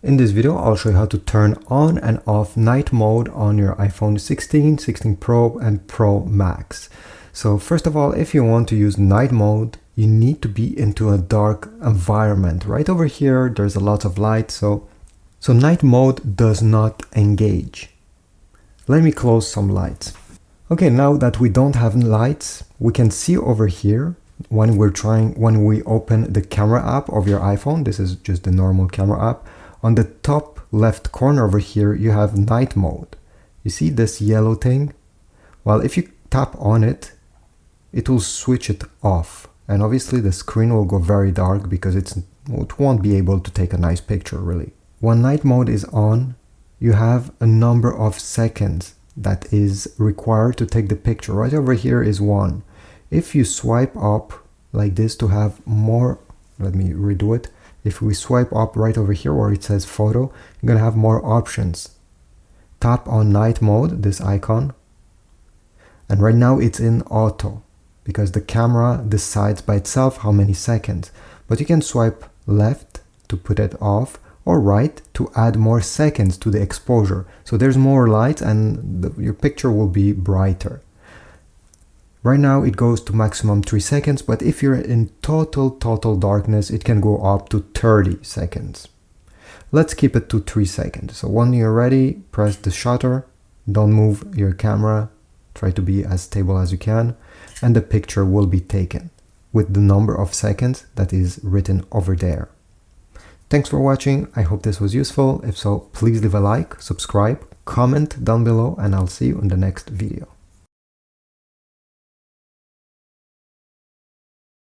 In this video, I'll show you how to turn on and off night mode on your iPhone 16, 16 Pro and Pro Max. So first of all, if you want to use night mode, you need to be into a dark environment. Right over here, there's a lot of light, so night mode does not engage. Let me close some lights. Okay, now that we don't have lights, we can see over here when we open the camera app of your iPhone. This is just the normal camera app. On the top left corner over here, you have night mode. You see this yellow thing? Well, if you tap on it, it will switch it off. And obviously the screen will go very dark because it won't be able to take a nice picture really. When night mode is on, you have a number of seconds that is required to take the picture. Right over here is 1. If you swipe up like this to have more, let me redo it. If we swipe up right over here where it says photo, you're gonna have more options. Tap on night mode, this icon. And right now it's in auto because the camera decides by itself how many seconds. But you can swipe left to put it off or right to add more seconds to the exposure. So there's more light and your picture will be brighter. Right now it goes to maximum 3 seconds, but if you're in total darkness, it can go up to 30 seconds. Let's keep it to 3 seconds. So when you're ready, press the shutter, don't move your camera, try to be as stable as you can, and the picture will be taken with the number of seconds that is written over there. Thanks for watching. I hope this was useful. If so, please leave a like, subscribe, comment down below, and I'll see you in the next video.